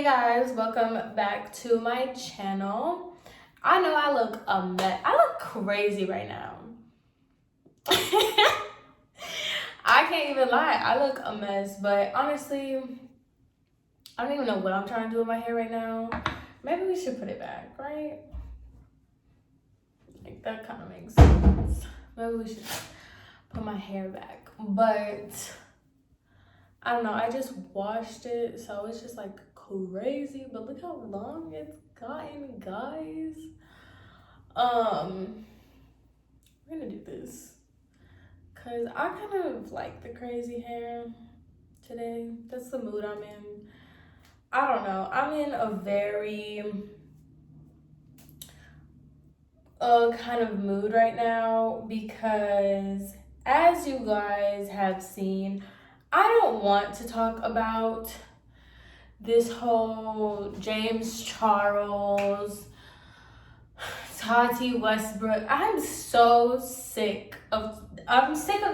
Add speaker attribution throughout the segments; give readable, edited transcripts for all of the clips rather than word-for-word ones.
Speaker 1: Hey guys, welcome back to my channel. I know I look a mess. I look crazy right now. I can't even lie. I look a mess, but honestly, I don't even know what I'm trying to do with my hair right now. Maybe we should put it back, right? Like that kind of makes sense. Maybe we should put my hair back, but I don't know. I just washed it, so it's just like crazy, but look how long it's gotten, guys. We're gonna do this because I kind of like the crazy hair today. That's the mood I'm in. I don't know. I'm in a very kind of mood right now because, as you guys have seen, I don't want to talk about this whole James Charles, Tati Westbrook. I'm sick of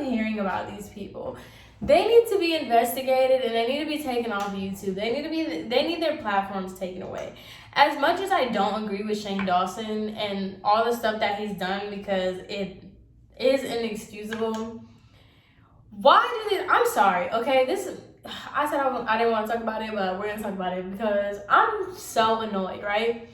Speaker 1: hearing about these people. They need to be investigated and they need to be taken off YouTube. They need their platforms taken away. As much as I don't agree with Shane Dawson and all the stuff that he's done because it is inexcusable. I'm sorry, okay? I said I didn't want to talk about it, but we're going to talk about it because I'm so annoyed, right?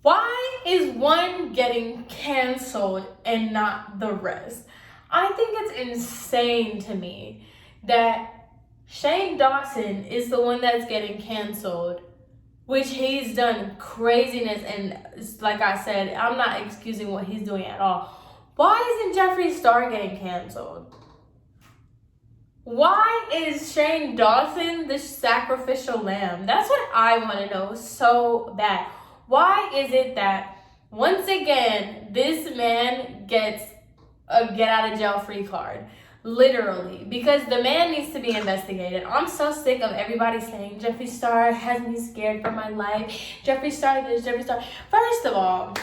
Speaker 1: Why is one getting canceled and not the rest? I think it's insane to me that Shane Dawson is the one that's getting canceled, which he's done craziness, and like I said, I'm not excusing what he's doing at all. Why isn't Jeffree Star getting canceled? Why is Shane Dawson the sacrificial lamb? That's what I want to know so bad. Why is it that, once again, this man gets a get out of jail free card? Literally. Because the man needs to be investigated. I'm so sick of everybody saying Jeffree Star has me scared for my life. Jeffree Star this, Jeffree Star. First of all,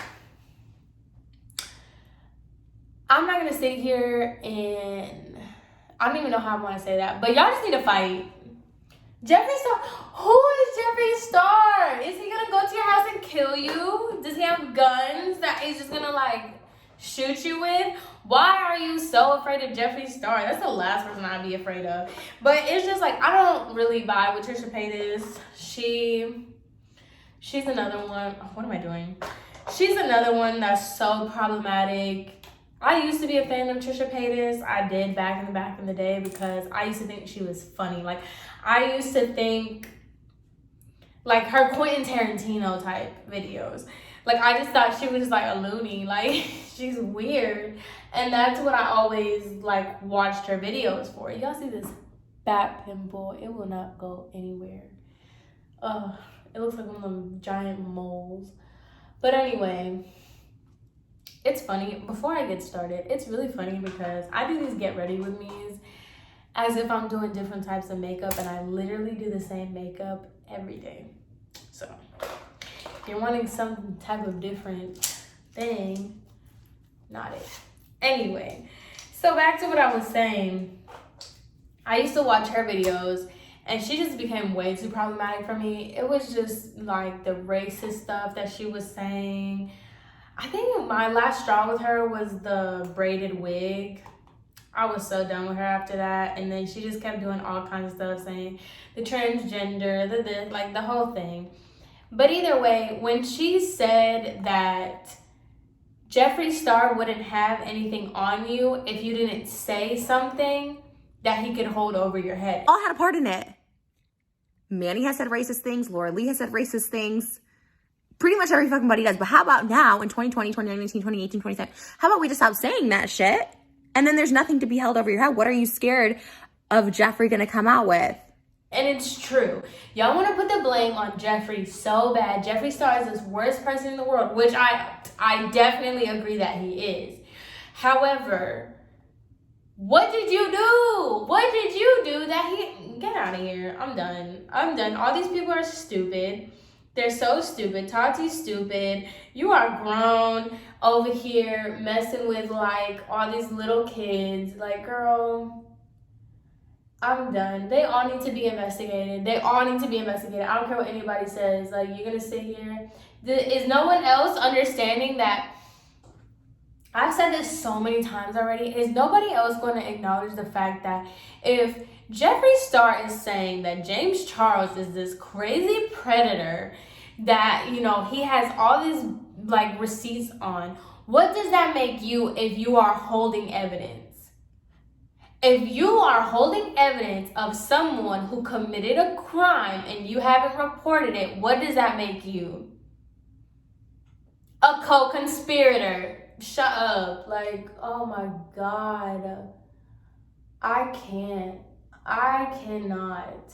Speaker 1: I'm not going to sit here and I don't even know how I want to say that, but y'all just need to fight. Jeffree Star, who is Jeffree Star? Is he going to go to your house and kill you? Does he have guns that he's just going to like shoot you with? Why are you so afraid of Jeffree Star? That's the last person I'd be afraid of. But it's just like, I don't really vibe with Trisha Paytas. She's another one. What am I doing? She's another one that's so problematic. I used to be a fan of Trisha Paytas. I did back in the day because I used to think she was funny. Like, I used to think like her Quentin Tarantino type videos. Like, I just thought she was like a loony. Like, she's weird. And that's what I always like watched her videos for. Y'all see this bat pimple? It will not go anywhere. It looks like one of them giant moles. But anyway, it's funny. Before I get started, it's really funny because I do these get ready with me's as if I'm doing different types of makeup, and I literally do the same makeup every day. So if you're wanting some type of different thing, not it. Anyway, so back to what I was saying. I used to watch her videos and she just became way too problematic for me. It was just like the racist stuff that she was saying. I think my last straw with her was the braided wig. I was so done with her after that. And then she just kept doing all kinds of stuff, saying the transgender, the this, like the whole thing. But either way, when she said that Jeffree Star wouldn't have anything on you if you didn't say something that he could hold over your head.
Speaker 2: All had a part in it. Manny has said racist things. Laura Lee has said racist things. Pretty much every fucking body does. But how about now in 2020, 2019, 2018, 2017? How about we just stop saying that shit? And then there's nothing to be held over your head. What are you scared of Jeffree gonna come out with?
Speaker 1: And it's true. Y'all want to put the blame on Jeffree so bad. Jeffree Star is the worst person in the world, which I definitely agree that he is. However, what did you do? What did you do that he... Get out of here. I'm done. All these people are stupid. They're so stupid. Tati's stupid. You are grown over here messing with like all these little kids. Like, girl, I'm done. They all need to be investigated. They all need to be investigated. I don't care what anybody says. Like, you're going to sit here. Is no one else understanding that? I've said this so many times already. Is nobody else going to acknowledge the fact that if Jeffree Star is saying that James Charles is this crazy predator that, you know, he has all these, like, receipts on, what does that make you if you are holding evidence? If you are holding evidence of someone who committed a crime and you haven't reported it, what does that make you? A co-conspirator. Shut up. Like, oh my God. I cannot.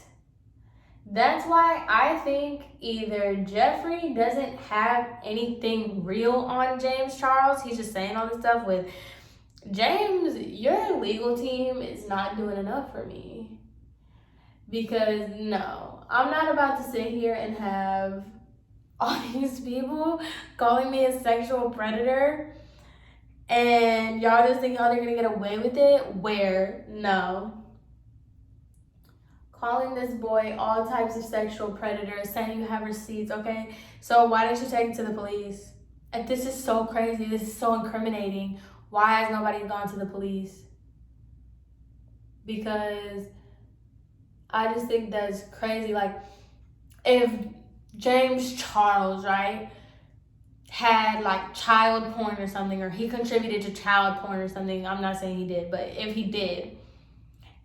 Speaker 1: That's why I think either Jeffree doesn't have anything real on James Charles. He's just saying all this stuff with James, your legal team is not doing enough for me. Because no, I'm not about to sit here and have all these people calling me a sexual predator and y'all just think y'all are gonna get away with it. Where? No. Calling this boy all types of sexual predators, saying you have receipts, okay? So why didn't you take it to the police? And this is so crazy. This is so incriminating. Why has nobody gone to the police? Because I just think that's crazy. Like, if James Charles, right, had like child porn or something, or he contributed to child porn or something, I'm not saying he did, but if he did,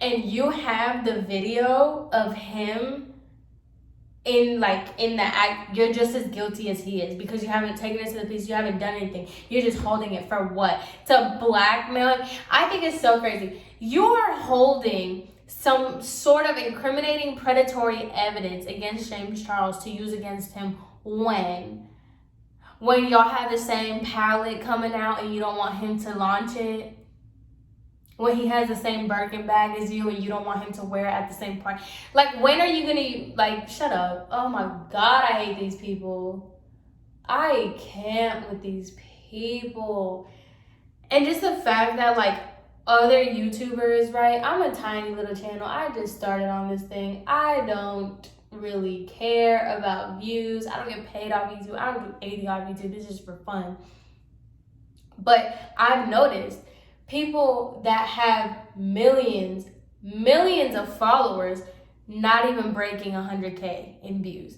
Speaker 1: and you have the video of him in the act, you're just as guilty as he is, because you haven't taken it to the police, you haven't done anything, you're just holding it for what? To blackmail him? I think it's so crazy. You're holding some sort of incriminating predatory evidence against James Charles to use against him when y'all have the same palette coming out and you don't want him to launch it. When he has the same Birkin bag as you and you don't want him to wear it at the same point. Like, when are you gonna, like, shut up. Oh my God, I hate these people. I can't with these people. And just the fact that, like, other YouTubers, right? I'm a tiny little channel. I just started on this thing. I don't really care about views. I don't get paid off YouTube. I don't do anything off YouTube. This is just for fun. But I've noticed people that have millions of followers not even breaking 100K in views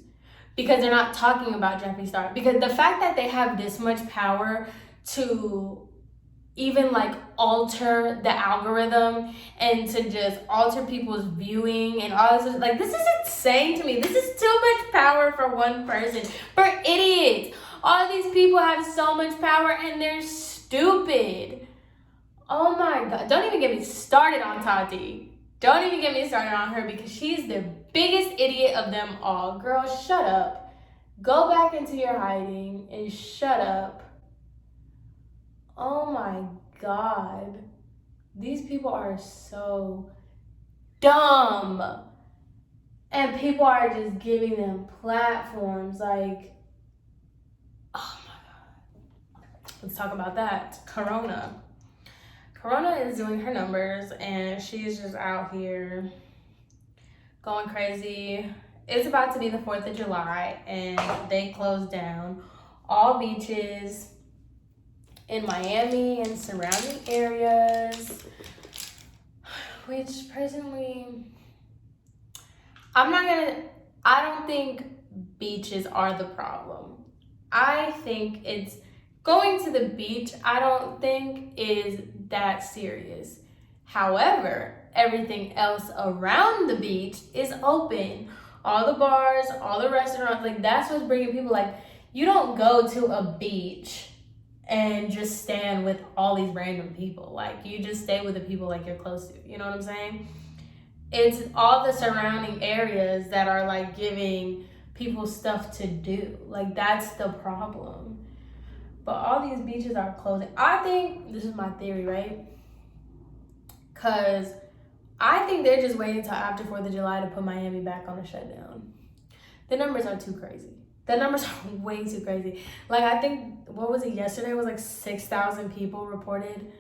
Speaker 1: because they're not talking about Jeffree Star. Because the fact that they have this much power to even like alter the algorithm and to just alter people's viewing and all this, like, this is insane to me. This is too much power for one person. For idiots. All these people have so much power and they're stupid. Oh my God. Don't even get me started on Tati. Don't even get me started on her, because she's the biggest idiot of them all. Girl, shut up. Go back into your hiding and shut up. Oh my God. These people are so dumb. And people are just giving them platforms. Like, oh my God. Let's talk about that. Corona is doing her numbers and she's just out here going crazy. It's about to be the 4th of July and they closed down all beaches in Miami and surrounding areas, which personally, I don't think beaches are the problem. I think it's going to the beach, I don't think is that serious. However, everything else around the beach is open. All the bars, all the restaurants, like, that's what's bringing people. Like, you don't go to a beach and just stand with all these random people. Like, you just stay with the people like you're close to. You know what I'm saying? It's all the surrounding areas that are like giving people stuff to do. Like, that's the problem. But all these beaches are closing. I think, this is my theory, right? Because I think they're just waiting until after 4th of July to put Miami back on a shutdown. The numbers are too crazy. The numbers are way too crazy. Like, I think, what was it, yesterday? It was like 6,000 people reported.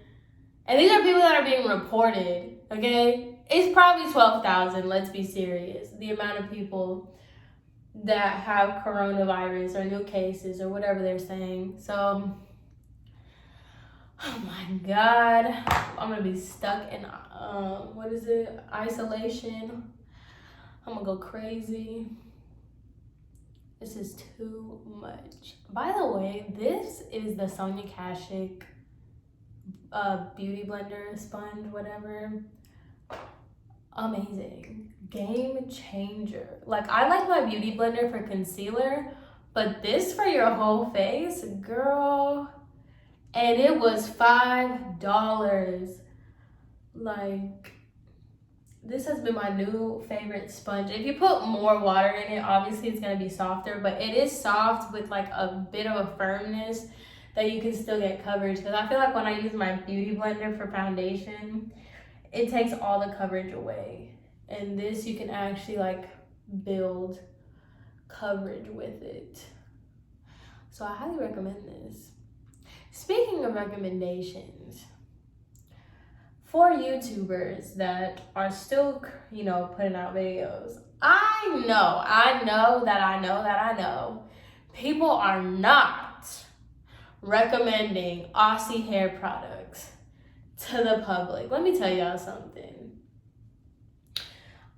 Speaker 1: And these are people that are being reported, okay? it's probably 12,000, let's be serious. The amount of people that have coronavirus or new cases or whatever they're saying. So, oh my God, I'm gonna be stuck in, isolation. I'm gonna go crazy. This is too much. By the way, this is the Sonia Kashuk beauty blender sponge, whatever. Amazing. Game changer. Like, I like my beauty blender for concealer, but this for your whole face, girl. And it was $5. Like, this has been my new favorite sponge. If you put more water in it, obviously it's gonna be softer, but it is soft with like a bit of a firmness that you can still get coverage. Because I feel like when I use my beauty blender for foundation, it takes all the coverage away. And this, you can actually like build coverage with it. So I highly recommend this. Speaking of recommendations, for YouTubers that are still, putting out videos, I know people are not recommending Aussie hair products to the public. Let me tell y'all something.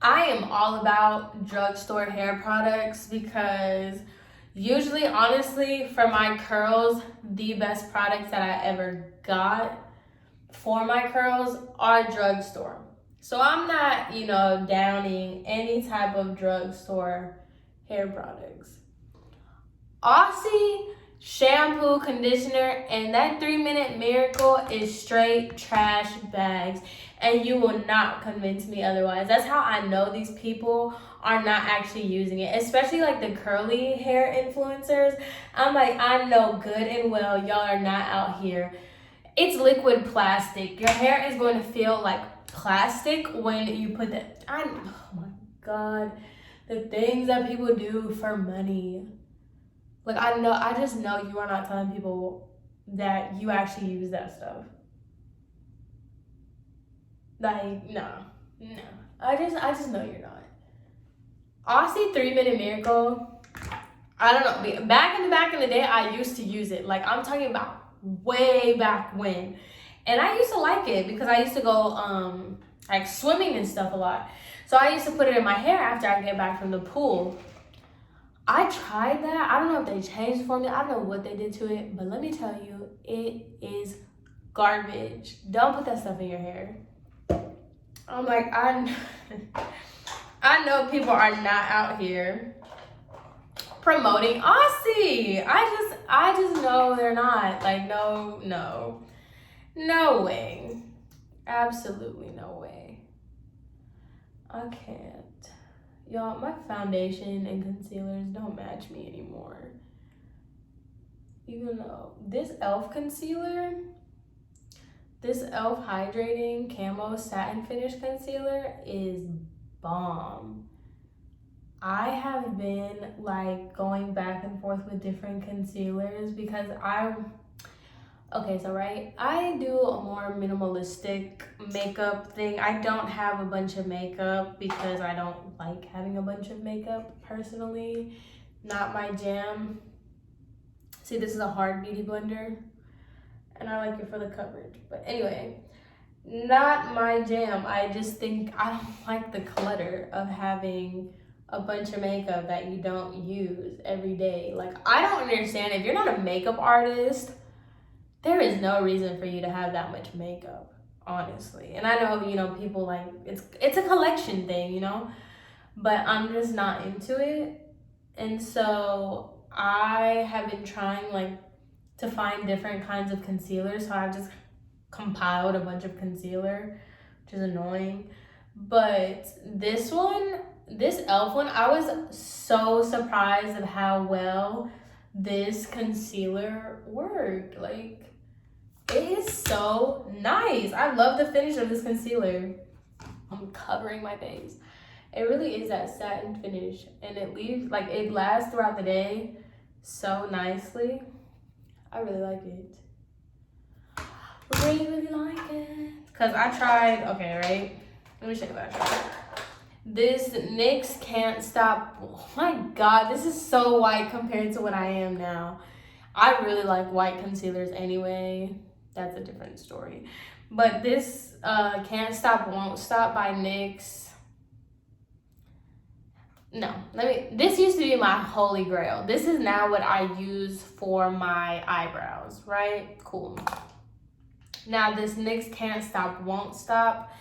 Speaker 1: I am all about drugstore hair products because usually, honestly, for my curls, the best products that I ever got for my curls are drugstore. So I'm not, downing any type of drugstore hair products. Aussie shampoo, conditioner, and that 3-minute miracle is straight trash bags. And you will not convince me otherwise. That's how I know these people are not actually using it. Especially like the curly hair influencers. I'm like, I know good and well y'all are not out here. It's liquid plastic. Your hair is going to feel like plastic when you put that. Oh my God. The things that people do for money. Like, I just know you are not telling people that you actually use that stuff. Like, no. I just know you're not. Aussie 3-minute miracle, I don't know. Back in the day, I used to use it. Like, I'm talking about way back when. And I used to like it because I used to go, like, swimming and stuff a lot. So I used to put it in my hair after I get back from the pool. I tried that. I don't know if they changed the formula. I don't know what they did to it. But let me tell you, it is garbage. Don't put that stuff in your hair. I'm like, I know people are not out here promoting Aussie. I just know they're not. Like, no way. Absolutely no way. I can't. Y'all, my foundation and concealers don't match me anymore. Even though this e.l.f. concealer, this e.l.f. hydrating camo satin finish concealer is bomb. I have been like going back and forth with different concealers because I do a more minimalistic makeup thing. I don't have a bunch of makeup because I don't like having a bunch of makeup personally. Not my jam. See, this is a hard beauty blender and I like it for the coverage. But anyway, not my jam. I just think I don't like the clutter of having a bunch of makeup that you don't use every day. Like, I don't understand. If you're not a makeup artist, there is no reason for you to have that much makeup, honestly. And I know, people like, it's a collection thing, but I'm just not into it. And so I have been trying like to find different kinds of concealer. So I've just compiled a bunch of concealer, which is annoying. But this e.l.f. one, I was so surprised at how well this concealer worked. Like, it is so nice. I love the finish of this concealer. I'm covering my face. It really is that satin finish, and it lasts throughout the day so nicely. I really like it. Really like it. Cause I tried, Let me show you what I tried. This NYX Can't Stop. Oh my God, this is so white compared to what I am now. I really like white concealers anyway. That's a different story. But this Can't Stop, Won't Stop by NYX. No, this used to be my holy grail. This is now what I use for my eyebrows, right? Cool. Now this NYX Can't Stop, Won't Stop,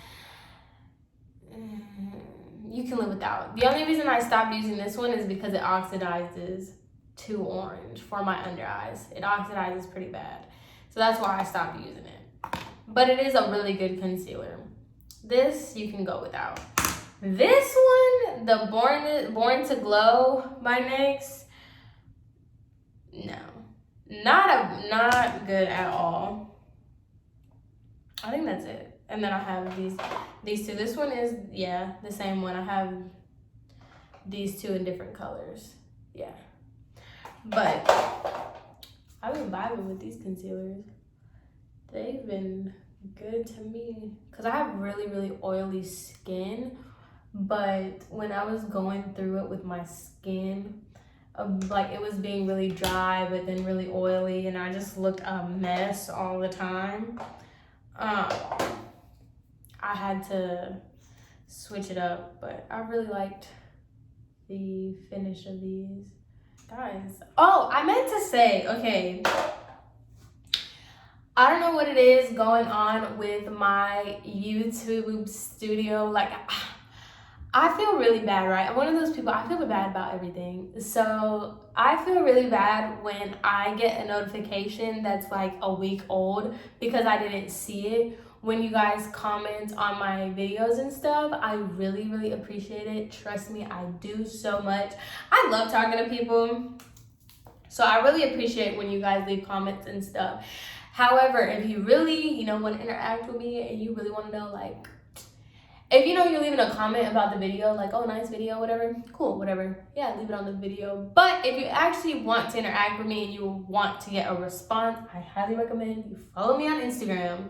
Speaker 1: you can live without. The only reason I stopped using this one is because it oxidizes to orange for my under eyes. It oxidizes pretty bad. So that's why I stopped using it. But it is a really good concealer. This you can go without. This one, the Born to Glow by NYX, no, not good at all. I think that's it. And then I have these two. This one is, yeah, the same one. I have these two in different colors. Yeah. But I've been vibing with these concealers. They've been good to me because I have really, really oily skin. But when I was going through it with my skin, like it was being really dry, but then really oily, and I just looked a mess all the time. I had to switch it up, but I really liked the finish of these. Guys, oh, I meant to say, okay, I don't know what it is going on with my YouTube studio. Like, I feel really bad, right? I'm one of those people, I feel bad about everything. So I feel really bad when I get a notification that's like a week old because I didn't see it. When you guys comment on my videos and stuff, I really, really appreciate it. Trust me, I do so much. I love talking to people. So I really appreciate when you guys leave comments and stuff. However, if you really, want to interact with me and you really want to know, like, if you're leaving a comment about the video, like, oh, nice video, whatever, cool, whatever. Yeah, leave it on the video. But if you actually want to interact with me and you want to get a response, I highly recommend you follow me on Instagram.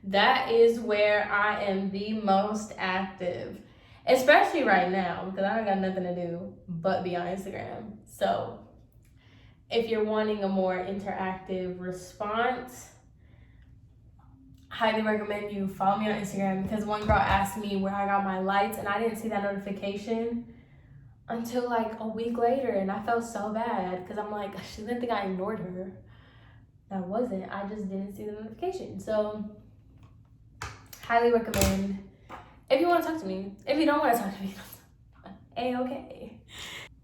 Speaker 1: That is where I am the most active, especially right now because I don't got nothing to do but be on Instagram. So if you're wanting a more interactive response, highly recommend you follow me on Instagram because one girl asked me where I got my lights and I didn't see that notification until like a week later, and I felt so bad because I'm like, she didn't think I ignored her. That wasn't. I just didn't see the notification. So highly recommend if you want to talk to me. If you don't want to talk to me, A-okay.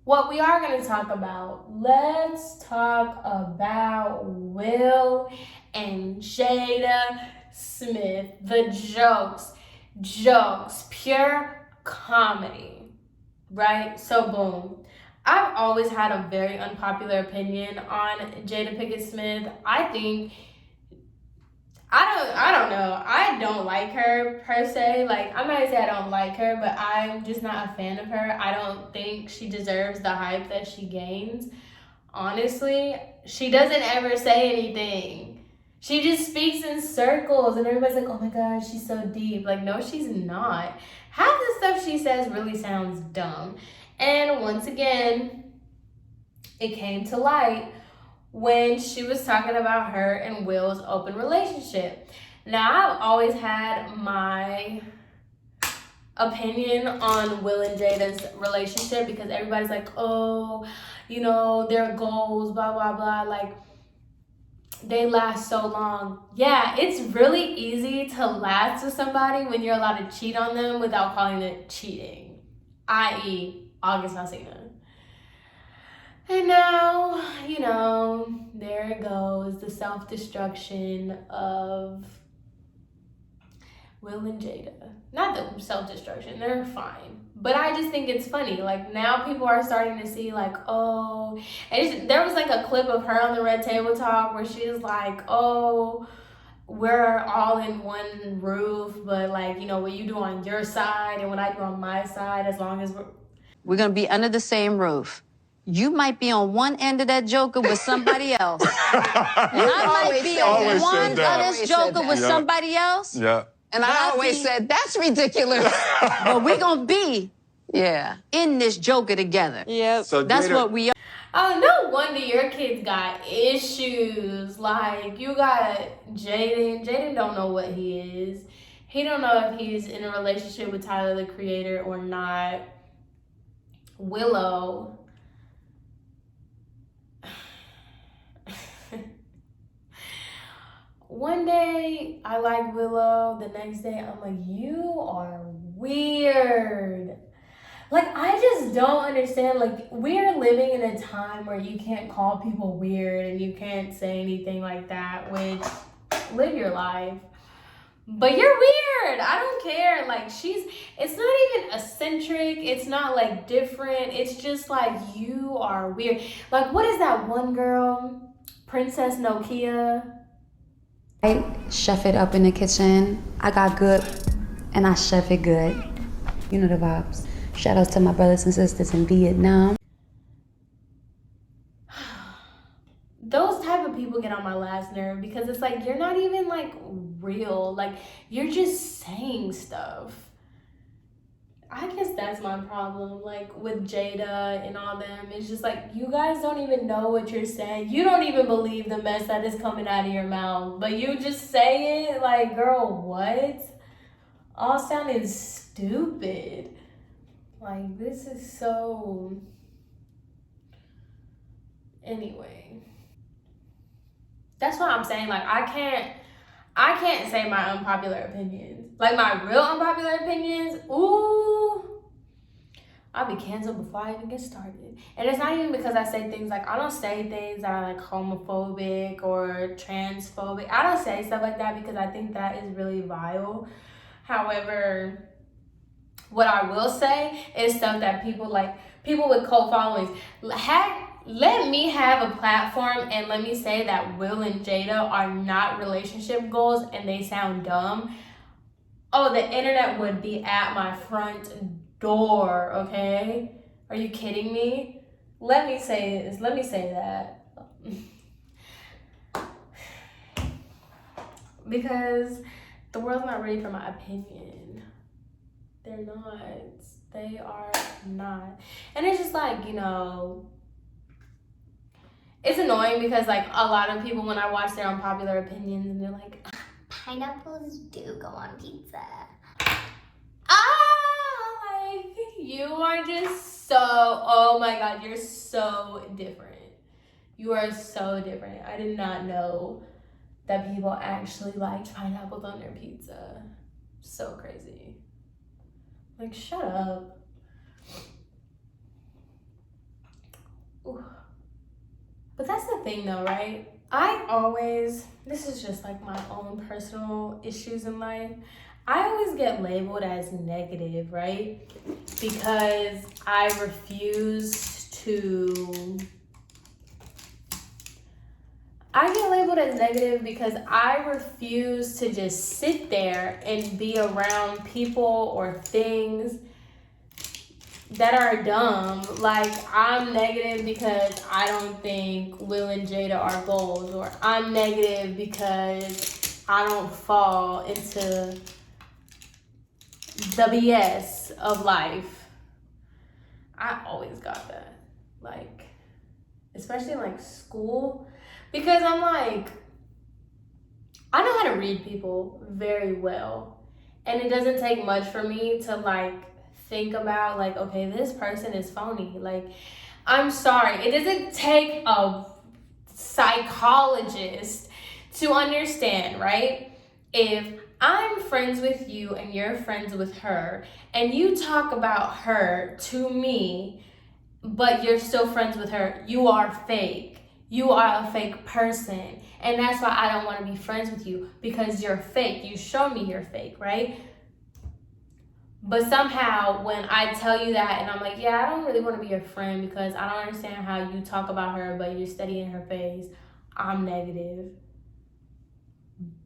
Speaker 1: What we are going to talk about, let's talk about Will and Jada Smith. The jokes, pure comedy, right? So boom. I've always had a very unpopular opinion on Jada Pinkett Smith. I don't know. I don't like her per se. Like, I'm not gonna say I don't like her, but I'm just not a fan of her. I don't think she deserves the hype that she gains. Honestly, she doesn't ever say anything. She just speaks in circles and everybody's like, oh my God, she's so deep. Like, no, she's not. Half the stuff she says really sounds dumb. And once again, it came to light when she was talking about her and Will's open relationship. Now, I've always had my opinion on Will and Jada's relationship because everybody's like, oh, their goals, blah, blah, blah. Like, they last so long. Yeah, it's really easy to last with somebody when you're allowed to cheat on them without calling it cheating, i.e. August Alsina. And now, there it goes, the self-destruction of Will and Jada. Not the self-destruction, they're fine. But I just think it's funny. Like, now people are starting to see, like, oh, and there was like a clip of her on the Red Table Talk where she was like, oh, we're all in one roof, but like, what you do on your side and what I do on my side, as long as
Speaker 3: we're going to be under the same roof. You might be on one end of that joker with somebody else. And I might be on one of this joker with somebody else.
Speaker 4: Yeah.
Speaker 3: And I always said, that's ridiculous. But we're going to be in this joker together. Yeah.
Speaker 4: So
Speaker 3: that's
Speaker 4: Jada,
Speaker 3: what we are.
Speaker 1: Oh, no wonder your kids got issues. Like, you got Jaden. Jaden don't know what he is. He don't know if he's in a relationship with Tyler, the Creator, or not. Willow. One day, I like Willow. The next day, I'm like, you are weird. Like, I just don't understand. Like, we're living in a time where you can't call people weird and you can't say anything like that, which, live your life. But you're weird. I don't care. Like, it's not even eccentric. It's not, like, different. It's just, like, you are weird. Like, what is that one girl? Princess Nokia.
Speaker 5: I chef it up in the kitchen. I got good and I chef it good. You know the vibes. Shout outs to my brothers and sisters in Vietnam.
Speaker 1: Those type of people get on my last nerve because it's like, you're not even like real. Like, you're just saying stuff. I guess that's my problem, like with Jada and all them. It's just like, you guys don't even know what you're saying. You don't even believe the mess that is coming out of your mouth, but you just say it. Like, girl, what? All sounding stupid. Like, this is so... Anyway. That's what I'm saying. Like, I can't say my unpopular opinions. Like, my real unpopular opinions, ooh, I'll be canceled before I even get started. And it's not even because I say things like, I don't say things that are like homophobic or transphobic. I don't say stuff like that because I think that is really vile. However, what I will say is stuff that people with cult followings, let me have a platform and let me say that Will and Jada are not relationship goals and they sound dumb. Oh, the internet would be at my front door, okay? Are you kidding me? Let me say this. Let me say that. Because the world's not ready for my opinion. They're not. They are not. And it's just like, you know, it's annoying because like a lot of people, when I watch their unpopular opinions, and they're like,
Speaker 6: pineapples do go on pizza.
Speaker 1: like, you are just so, oh my God, you're so different. You are so different. I did not know that people actually liked pineapples on their pizza. So crazy. Like, shut up. Ooh. But that's the thing though, right? This is just like my own personal issues in life. I always get labeled as negative, right? Because I get labeled as negative because I refuse to just sit there and be around people or things that are dumb. Like, I'm negative because I don't think Will and Jada are goals, or I'm negative because I don't fall into the BS of life. I always got that, like, especially in like school, because I'm like, I know how to read people very well, and it doesn't take much for me to like think about like, okay, this person is phony. Like, I'm sorry, it doesn't take a psychologist to understand, right? If I'm friends with you and you're friends with her and you talk about her to me, but you're still friends with her, you are fake. You are a fake person. And that's why I don't want to be friends with you, because you're fake. You show me you're fake, right? But somehow when I tell you that and I'm like, yeah, I don't really want to be your friend because I don't understand how you talk about her, but you're steady in her face, I'm negative.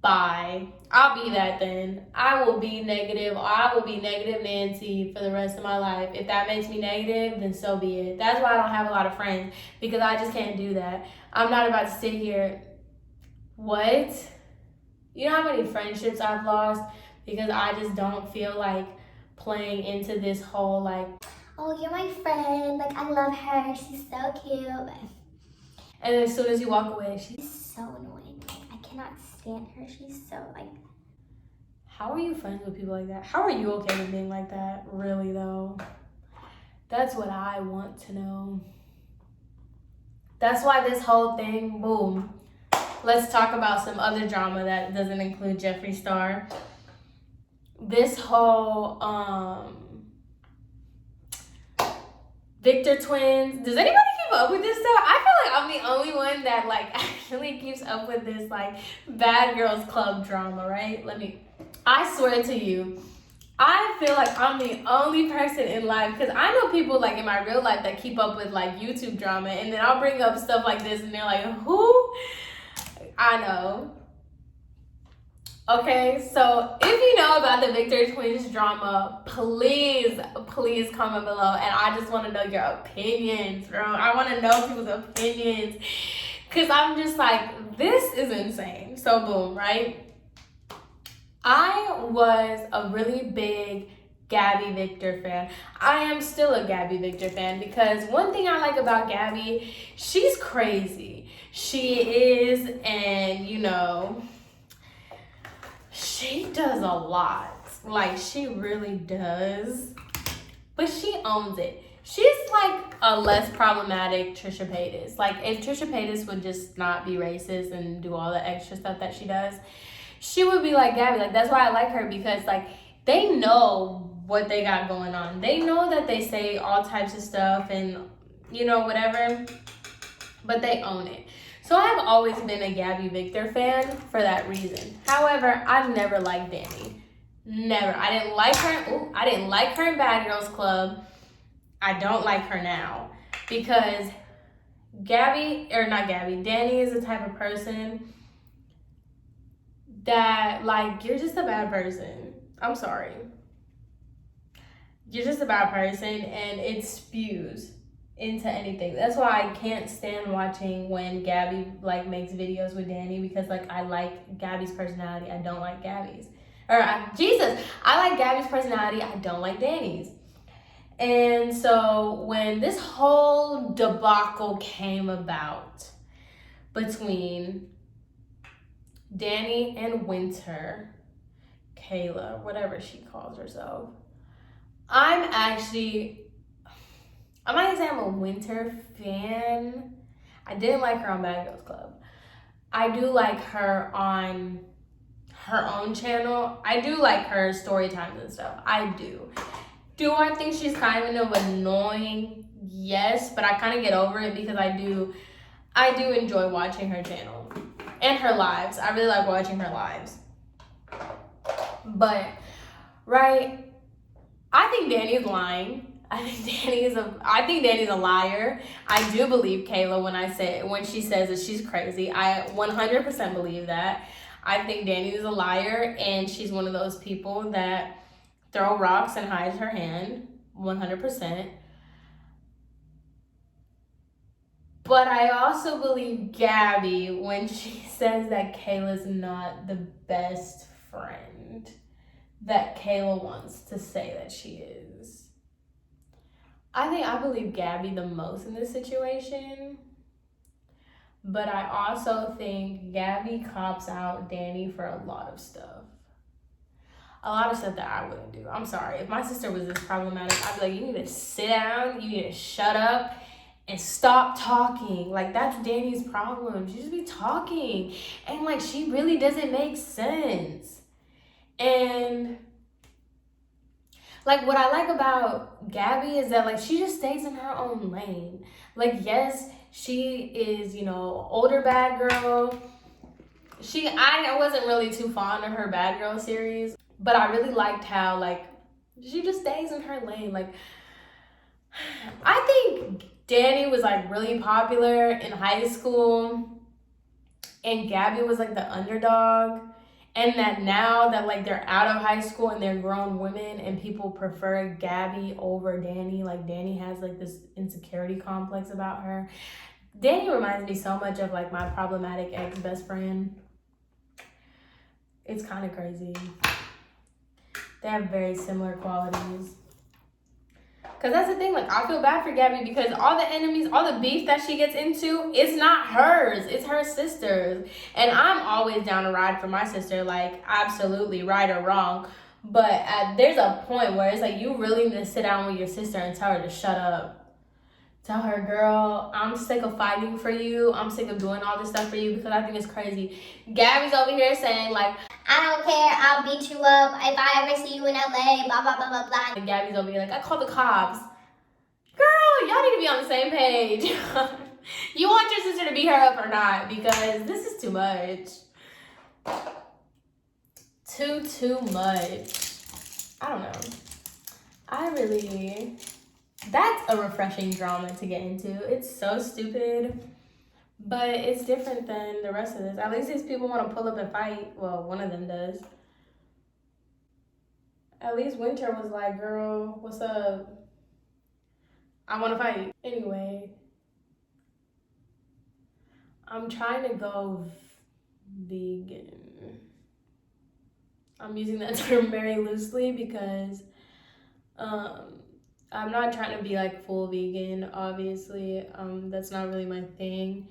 Speaker 1: Bye. I'll be that then. I will be negative. I will be negative Nancy for the rest of my life. If that makes me negative, then so be it. That's why I don't have a lot of friends, because I just can't do that. I'm not about to sit here. What? You know how many friendships I've lost because I just don't feel like playing into this whole like,
Speaker 6: oh, you're my friend, like I love her, she's so cute.
Speaker 1: And as soon as you walk away, she's
Speaker 6: So annoying. Like, I cannot stand her. She's so like.
Speaker 1: How are you friends with people like that? How are you okay with being like that? Really though? That's what I want to know. That's why this whole thing, boom. Let's talk about some other drama that doesn't include Jeffree Star. This whole Victor twins. Does anybody keep up with this stuff? I feel like I'm the only one that like actually keeps up with this like Bad Girls Club drama, right? I swear to you, I feel like I'm the only person in life, because I know people like in my real life that keep up with like YouTube drama, and then I'll bring up stuff like this and they're like, who? I know. Okay, so if you know about the Victor twins drama, please comment below, and I just want to know your opinions, bro. I want to know people's opinions, because I'm just like, this is insane. So boom, right? I was a really big Gabi Victor fan. I am still a Gabi Victor fan, because one thing I like about Gabi, she's crazy. She is, and you know, she does a lot. Like, she really does. But she owns it. She's like a less problematic Trisha Paytas. Like, if Trisha Paytas would just not be racist and do all the extra stuff that she does, she would be like Gabi. Like, that's why I like her, because like they know what they got going on. They know that they say all types of stuff and you know, whatever, but they own it. So I've always been a Gabi Victor fan for that reason. However, I've never liked Dani. Never. I didn't like her. I didn't like her in Bad Girls Club. I don't like her now, because Dani is the type of person that, like, you're just a bad person. I'm sorry. You're just a bad person, and it spews into anything. That's why I can't stand watching when Gabi, like, makes videos with Dani, because, like, I like Gabi's personality. I don't like Gabi's. I like Gabi's personality. I don't like Dani's. And so when this whole debacle came about between Dani and Winter, Kayla, whatever she calls herself, I'm not gonna say I'm a Winter fan. I didn't like her on Bad Girls Club. I do like her on her own channel. I do like her story times and stuff. I do. Do I think she's kind of annoying? Yes, but I kind of get over it, because I do enjoy watching her channel and her lives. I really like watching her lives. But, right, I think Dani's lying. I think Dani's a liar. I do believe Kayla when she says that she's crazy. I 100% believe that. I think Dani is a liar, and she's one of those people that throw rocks and hides her hand, 100%. But I also believe Gabi when she says that Kayla's not the best friend that Kayla wants to say that she is. I believe Gabi the most in this situation. But I also think Gabi cops out Dani for a lot of stuff. A lot of stuff that I wouldn't do. I'm sorry. If my sister was this problematic, I'd be like, you need to sit down, you need to shut up, and stop talking. Like, that's Dani's problem. She just be talking. And, like, she really doesn't make sense. And, like, what I like about Gabi is that, like, she just stays in her own lane. Like, yes, she is, you know, older bad girl. I wasn't really too fond of her Bad Girl series, but I really liked how, like, she just stays in her lane. Like, I think Dani was, like, really popular in high school, and Gabi was, like, the underdog. And that now that, like, they're out of high school and they're grown women and people prefer Gabi over Dani, like, Dani has, like, this insecurity complex about her. Dani reminds me so much of, like, my problematic ex-best friend. It's kind of crazy. They have very similar qualities. Because that's the thing, like, I feel bad for Gabi because all the enemies, all the beef that she gets into, it's not hers. It's her sister's. And I'm always down to ride for my sister, like, absolutely, right or wrong. But there's a point where it's like, you really need to sit down with your sister and tell her to shut up. Tell her, girl, I'm sick of fighting for you. I'm sick of doing all this stuff for you because I think it's crazy. Gabi's over here saying, like,
Speaker 6: I don't care, I'll beat you up if I ever see you in LA, blah, blah, blah, blah, blah.
Speaker 1: and Gabi's over here like, I called the cops. Girl, y'all need to be on the same page. You want your sister to beat her up or not? Because this is too much. Too much. I don't know. That's a refreshing drama to get into. It's so stupid, but it's different than the rest of this. At least these people want to pull up and fight. Well, one of them does. At least Winter was like, girl, what's up? I want to fight. Anyway, I'm trying to go vegan. I'm using that term very loosely because I'm not trying to be like full vegan, obviously. That's not really my thing.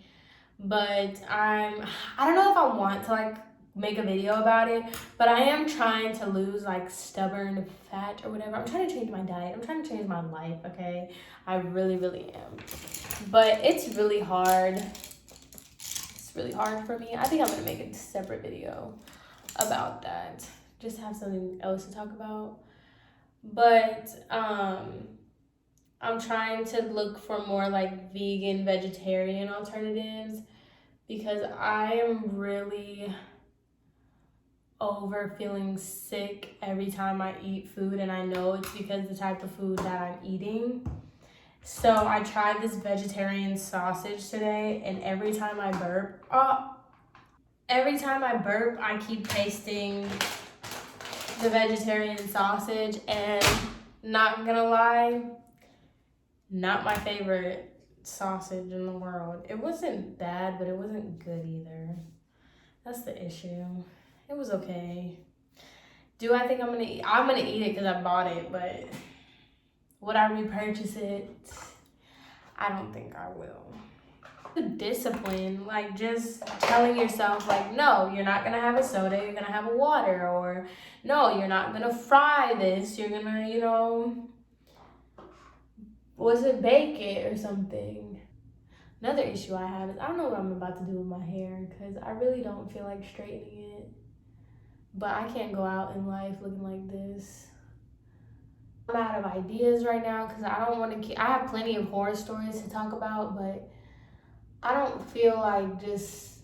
Speaker 1: But I don't know if I want to like make a video about it, but I am trying to lose like stubborn fat or whatever. I'm trying to change my diet. I'm trying to change my life, okay? I really, really am. But it's really hard. It's really hard for me. I think I'm gonna make a separate video about that. Just have something else to talk about. But I'm trying to look for more like vegan, vegetarian alternatives because I am really over feeling sick every time I eat food, and I know it's because the type of food that I'm eating. So I tried this vegetarian sausage today, and every time I burp, I keep tasting the vegetarian sausage, and not gonna lie, not my favorite sausage in the world. It wasn't bad, but it wasn't good either. That's the issue. It was okay. Do I think I'm gonna eat? I'm gonna eat it because I bought it, but would I repurchase it? I don't think I will. The discipline, like just telling yourself like, no, you're not gonna have a soda, you're gonna have a water, or no, you're not gonna fry this, you're gonna, bake it or something. Another issue I have is I don't know what I'm about to do with my hair because I really don't feel like straightening it. But I can't go out in life looking like this. I'm out of ideas right now because I don't want to I have plenty of horror stories to talk about, but I don't feel like just,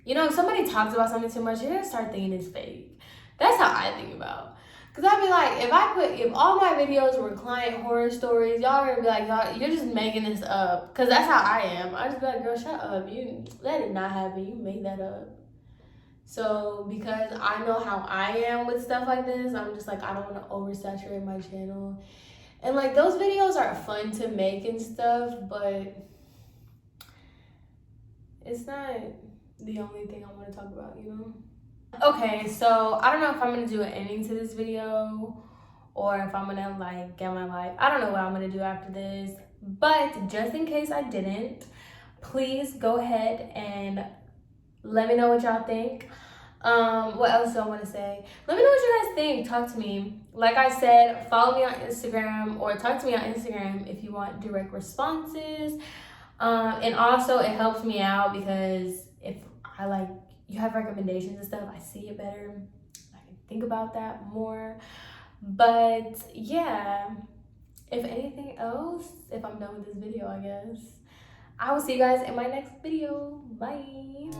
Speaker 1: if somebody talks about something too much, you're going to start thinking it's fake. That's how I think about. Because I'd be like, if all my videos were client horror stories, y'all are going to be like, y'all, you're just making this up. Because that's how I am. I just be like, girl, shut up. That did not happen. You made that up. So because I know how I am with stuff like this, I'm just like, I don't want to oversaturate my channel. And like those videos are fun to make and stuff, but it's not the only thing I want to talk about, Okay, so I don't know if I'm going to do an ending to this video or if I'm going to like get my life. I don't know what I'm going to do after this, but just in case I didn't, please go ahead and let me know what y'all think. What else do I want to say? Let me know what you guys think. Talk to me. Like I said, follow me on Instagram or talk to me on Instagram if you want direct responses. And also it helps me out because if you have recommendations and stuff, I see it better. I can think about that more. But yeah, if anything else, if I'm done with this video, I guess I will see you guys in my next video. Bye.